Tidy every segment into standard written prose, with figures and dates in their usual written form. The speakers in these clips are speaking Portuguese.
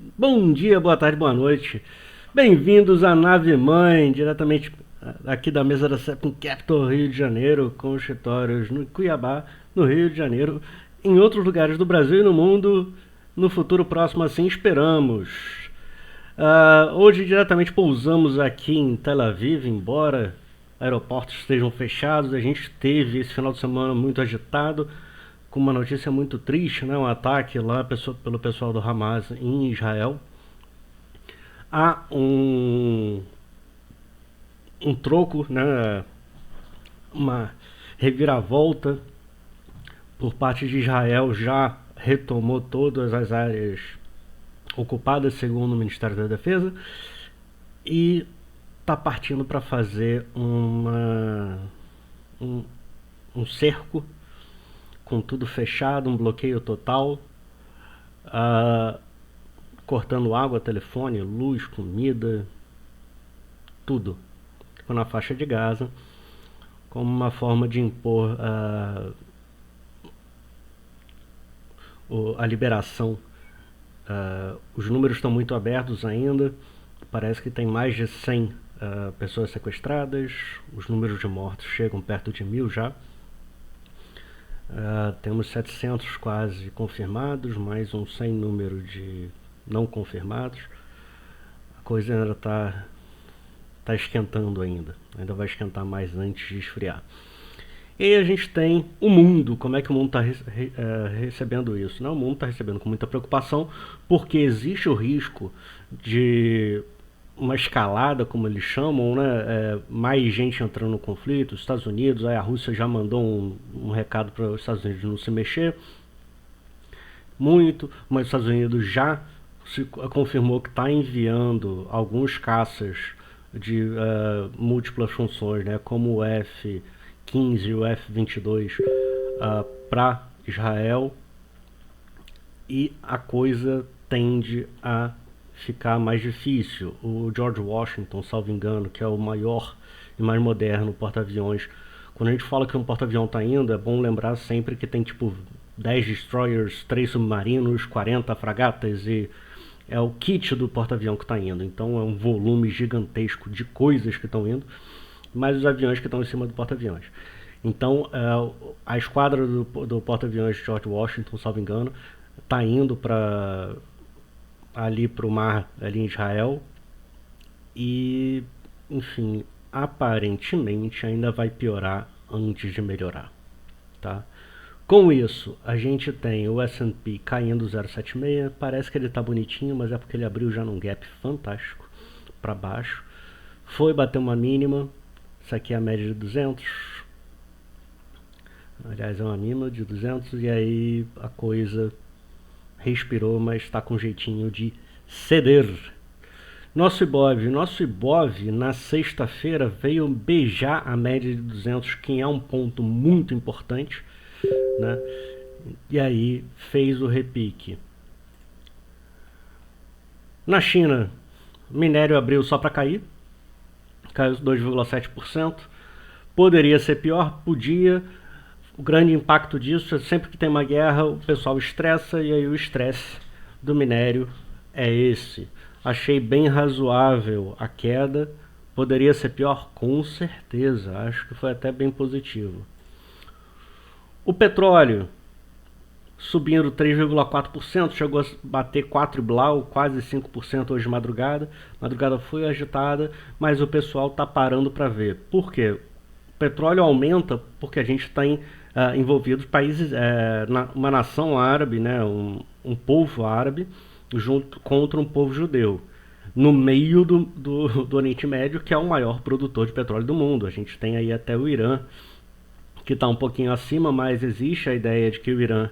Bom dia, boa tarde, boa noite. Bem-vindos à Nave Mãe, diretamente aqui da mesa da Sepim Capital, Rio de Janeiro, com escritórios no Cuiabá, no Rio de Janeiro, em outros lugares do Brasil e no mundo, no futuro próximo, assim esperamos. Hoje, diretamente pousamos aqui em Tel Aviv, embora aeroportos estejam fechados. A gente teve esse final de semana muito agitado, com uma notícia muito triste, né? Um ataque lá pelo pessoal do Hamas em Israel. Há um troco, né? Uma reviravolta por parte de Israel, já retomou todas as áreas ocupadas, segundo o Ministério da Defesa, e está partindo para fazer um, um cerco com tudo fechado, um bloqueio total, uh, cortando água, telefone, luz, comida, tudo, na faixa de Gaza, como uma forma de impor a liberação. Os números estão muito abertos ainda, parece que tem mais de 100 pessoas sequestradas, os números de mortos chegam perto de 1000 já. Temos 700 quase confirmados, mais um sem número de não confirmados. A coisa ainda está esquentando ainda vai esquentar mais antes de esfriar. E aí a gente tem o mundo, como é que o mundo está recebendo isso? O mundo está recebendo com muita preocupação, porque existe o risco de uma escalada, como eles chamam, né? Mais gente entrando no conflito, os Estados Unidos, aí a Rússia já mandou um recado para os Estados Unidos não se mexer muito, mas os Estados Unidos já confirmou que está enviando alguns caças de múltiplas funções, né, como o F-15 e o F-22 para Israel, e a coisa tende a ficar mais difícil. O George Washington, salvo engano, que é o maior e mais moderno porta-aviões, quando a gente fala que um porta-avião está indo, é bom lembrar sempre que tem tipo 10 destroyers, 3 submarinos, 40 fragatas, e é o kit do porta-avião que está indo. Então é um volume gigantesco de coisas que estão indo, mais os aviões que estão em cima do porta-aviões. Então a esquadra do porta-aviões de George Washington, salvo engano, está indo para ali para o mar, ali em Israel, e enfim, aparentemente ainda vai piorar antes de melhorar, tá? Com isso, a gente tem o S&P caindo 0,76, parece que ele tá bonitinho, mas é porque ele abriu já num gap fantástico para baixo. Foi bater uma mínima, isso aqui é a média de 200, aliás é uma mínima de 200, e aí a coisa respirou, mas está com jeitinho de ceder. Nosso Ibov na sexta-feira veio beijar a média de 200, que é um ponto muito importante, né? E aí fez o repique. Na China, minério abriu só para cair, caiu 2,7%. Poderia ser pior? Podia. O grande impacto disso é sempre que tem uma guerra, o pessoal estressa, e aí o estresse do minério é esse. Achei bem razoável a queda. Poderia ser pior? Com certeza. Acho que foi até bem positivo. O petróleo subindo 3,4%, chegou a bater 4 blau, quase 5% hoje de madrugada. A madrugada foi agitada, mas o pessoal está parando para ver. Por quê? O petróleo aumenta porque a gente está envolvido países, uma nação árabe, né, um povo árabe, junto contra um povo judeu, no meio do Oriente Médio, que é o maior produtor de petróleo do mundo. A gente tem aí até o Irã, que está um pouquinho acima, mas existe a ideia de que o Irã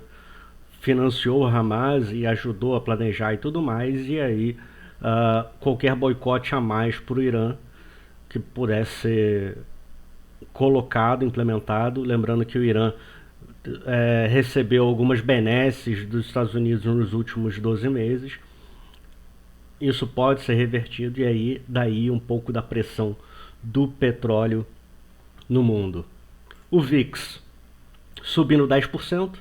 financiou o Hamas e ajudou a planejar e tudo mais, e aí qualquer boicote a mais para o Irã que pudesse ser colocado, implementado, lembrando que o Irã recebeu algumas benesses dos Estados Unidos nos últimos 12 meses, isso pode ser revertido, e aí daí um pouco da pressão do petróleo no mundo. O VIX subindo 10%,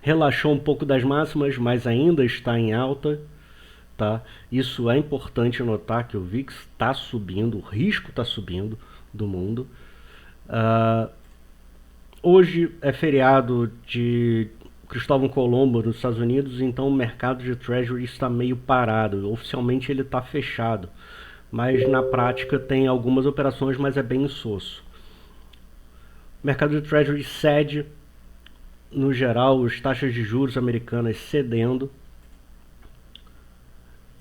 relaxou um pouco das máximas, mas ainda está em alta, tá? Isso é importante notar que o VIX está subindo, o risco está subindo do mundo. Hoje é feriado de Cristóvão Colombo nos Estados Unidos, então o mercado de Treasury está meio parado. Oficialmente ele está fechado, mas na prática tem algumas operações, mas é bem insosso. O mercado de Treasury cede, no geral, as taxas de juros americanas cedendo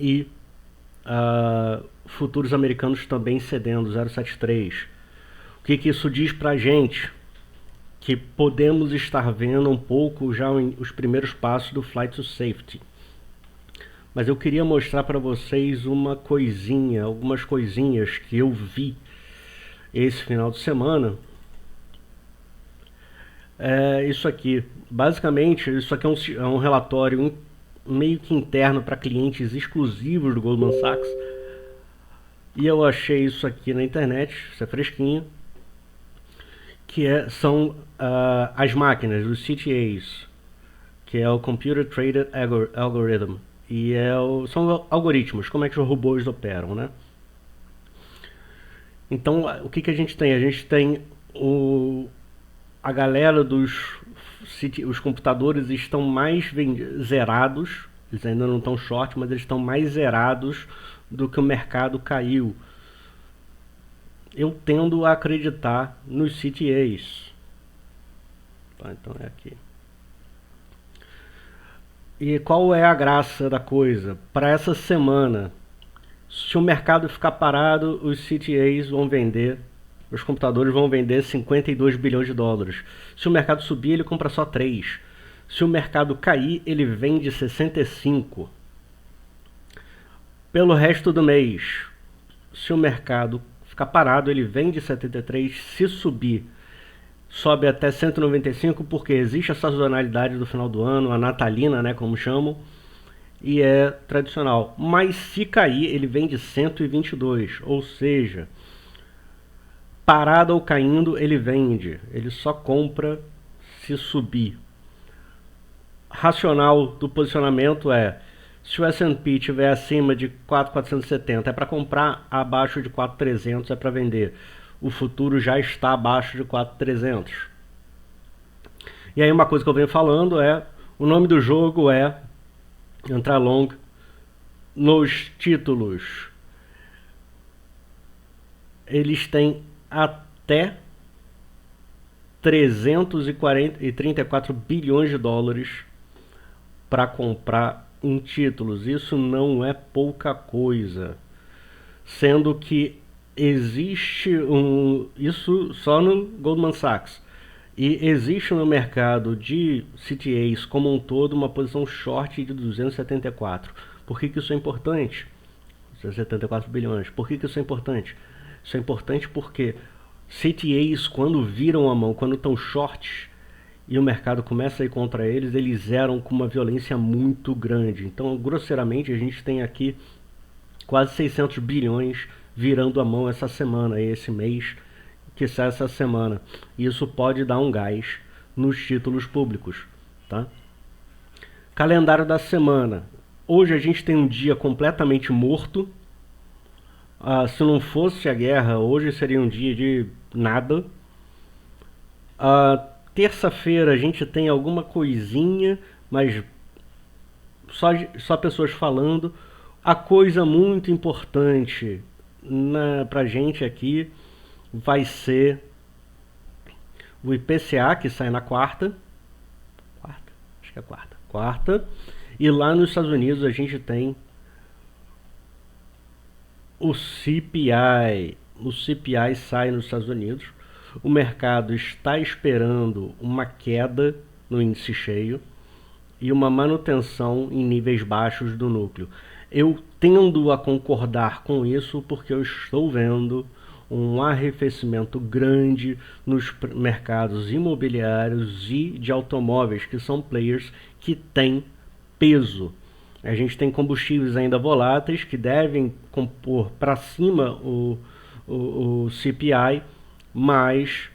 e futuros americanos também cedendo, 0,73. O que isso diz pra gente? Que podemos estar vendo um pouco já os primeiros passos do Flight to Safety. Mas eu queria mostrar para vocês algumas coisinhas que eu vi esse final de semana. Isso aqui, basicamente, isso aqui é um relatório meio que interno para clientes exclusivos do Goldman Sachs. E eu achei isso aqui na internet, isso é fresquinho, que são as máquinas, os CTAs, que é o Computer Traded Algorithm, e são algoritmos, como é que os robôs operam, né? Então, o que a gente tem? A gente tem a galera os computadores estão mais zerados, eles ainda não estão short, mas eles estão mais zerados do que o mercado caiu. Eu tendo a acreditar nos CTAs. Tá, então é aqui. E qual é a graça da coisa? Para essa semana, se o mercado ficar parado, os CTAs vão vender, os computadores vão vender 52 bilhões de dólares. Se o mercado subir, ele compra só 3. Se o mercado cair, ele vende 65. Pelo resto do mês, se o mercado ficar parado, ele vende 73. Se subir, sobe até 195, porque existe a sazonalidade do final do ano, a natalina, né, como chamam, e é tradicional. Mas se cair, ele vende 122, ou seja, parado ou caindo, ele vende. Ele só compra se subir. Racional do posicionamento é: se o S&P estiver acima de 4.470 é para comprar, abaixo de 4.300 é para vender. O futuro já está abaixo de 4.300. E aí uma coisa que eu venho falando o nome do jogo é entrar long nos títulos. Eles têm até 334 bilhões de dólares para comprar em títulos. Isso não é pouca coisa, sendo que existe isso só no Goldman Sachs, e existe no mercado de CTAs como um todo uma posição short de 274. Por que isso é importante? 274 bilhões. Por que isso é importante? Isso é importante porque CTAs, quando viram a mão, quando estão shorts e o mercado começa a ir contra eles, eles zeram com uma violência muito grande. Então, grosseiramente, a gente tem aqui quase 600 bilhões virando a mão essa semana, esse mês que sai essa semana. Isso pode dar um gás nos títulos públicos, tá? Calendário da semana. Hoje a gente tem um dia completamente morto. Se não fosse a guerra, hoje seria um dia de nada. Terça-feira a gente tem alguma coisinha, mas só pessoas falando. A coisa muito importante pra gente aqui vai ser o IPCA, que sai na quarta. Acho que é quarta. E lá nos Estados Unidos a gente tem o CPI. O CPI sai nos Estados Unidos. O mercado está esperando uma queda no índice cheio e uma manutenção em níveis baixos do núcleo. Eu tendo a concordar com isso porque eu estou vendo um arrefecimento grande nos mercados imobiliários e de automóveis, que são players que têm peso. A gente tem combustíveis ainda voláteis que devem compor para cima o CPI, mas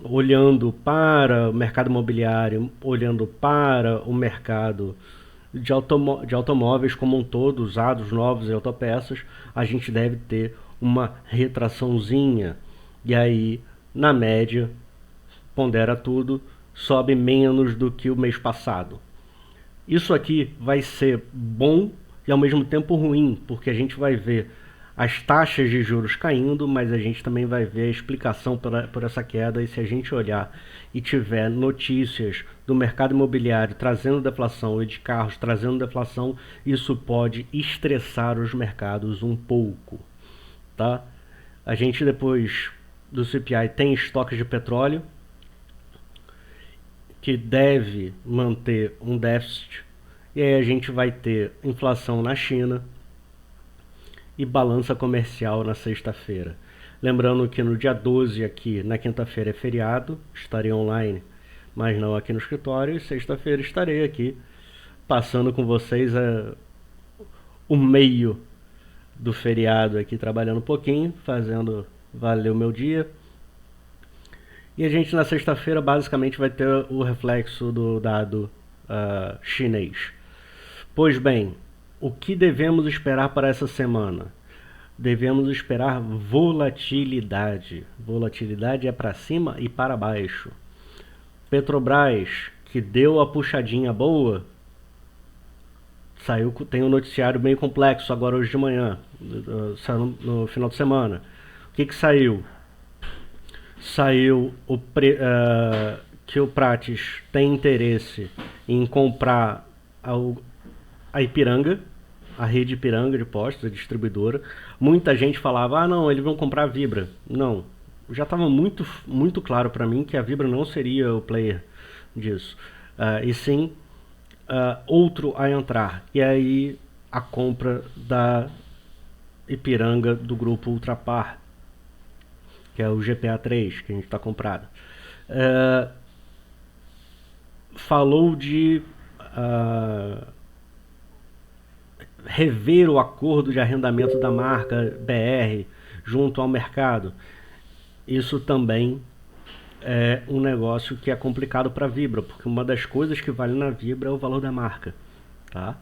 olhando para o mercado imobiliário, olhando para o mercado de automóveis como um todo, usados, novos e autopeças, a gente deve ter uma retraçãozinha. E aí, na média, pondera tudo, sobe menos do que o mês passado. Isso aqui vai ser bom e ao mesmo tempo ruim, porque a gente vai ver as taxas de juros caindo, mas a gente também vai ver a explicação por essa queda. E se a gente olhar e tiver notícias do mercado imobiliário trazendo deflação e de carros trazendo deflação, isso pode estressar os mercados um pouco, tá? A gente depois do CPI tem estoques de petróleo, que deve manter um déficit, e aí a gente vai ter inflação na China e balança comercial na sexta-feira. Lembrando que no dia 12 aqui, na quinta-feira é feriado, estarei online, mas não aqui no escritório, e sexta-feira estarei aqui, passando com vocês o meio do feriado aqui, trabalhando um pouquinho, fazendo valer o meu dia. E a gente na sexta-feira basicamente vai ter o reflexo do dado chinês. Pois bem, o que devemos esperar para essa semana? Devemos esperar volatilidade. Volatilidade é para cima e para baixo. Petrobras, que deu a puxadinha boa, saiu, tem um noticiário meio complexo agora hoje de manhã, saiu no final de semana. O que saiu? Saiu que o Prates tem interesse em comprar a Ipiranga, a rede Ipiranga de postos, a distribuidora. Muita gente falava, não, eles vão comprar a Vibra. Não, já estava muito claro para mim que a Vibra não seria o player disso. E sim outro a entrar. E aí a compra da Ipiranga do grupo Ultrapar, que é o GPA3, que a gente está comprado. Falou de rever o acordo de arrendamento da marca BR junto ao mercado. Isso também é um negócio que é complicado para a Vibra, porque uma das coisas que vale na Vibra é o valor da marca, tá?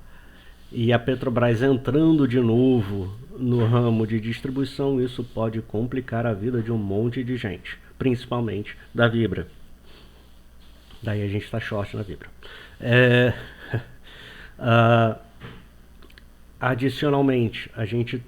E a Petrobras entrando de novo no ramo de distribuição, isso pode complicar a vida de um monte de gente, principalmente da Vibra. Daí a gente está short na Vibra. Adicionalmente, a gente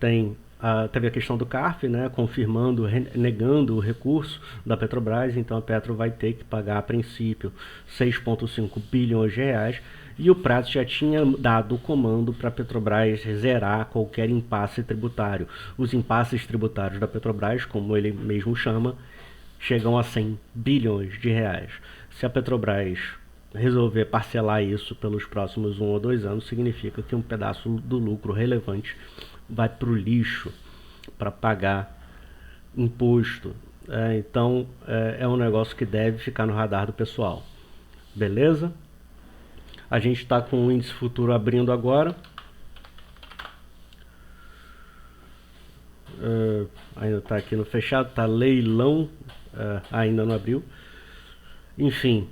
teve a questão do CARF, né, confirmando, negando o recurso da Petrobras, então a Petro vai ter que pagar a princípio 6,5 bilhões de reais, e o Prats já tinha dado o comando para a Petrobras zerar qualquer impasse tributário. Os impasses tributários da Petrobras, como ele mesmo chama, chegam a 100 bilhões de reais. Se a Petrobras resolver parcelar isso pelos próximos 1 ou 2 anos, significa que um pedaço do lucro relevante vai para o lixo para pagar imposto. Então é um negócio que deve ficar no radar do pessoal. Beleza? A gente está com o índice futuro abrindo agora. Ainda está aqui no fechado, está leilão, ainda não abriu. Enfim,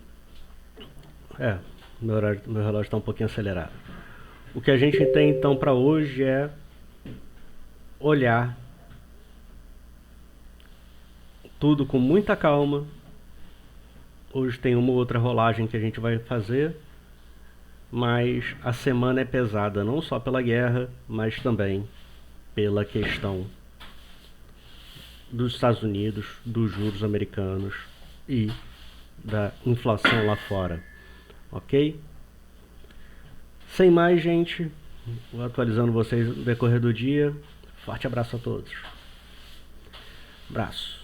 meu relógio está um pouquinho acelerado. O que a gente tem então para hoje é olhar tudo com muita calma. Hoje tem uma ou outra rolagem que a gente vai fazer, mas a semana é pesada não só pela guerra, mas também pela questão dos Estados Unidos, dos juros americanos e da inflação lá fora. Ok? Sem mais, gente, vou atualizando vocês no decorrer do dia. Forte abraço a todos. Abraço.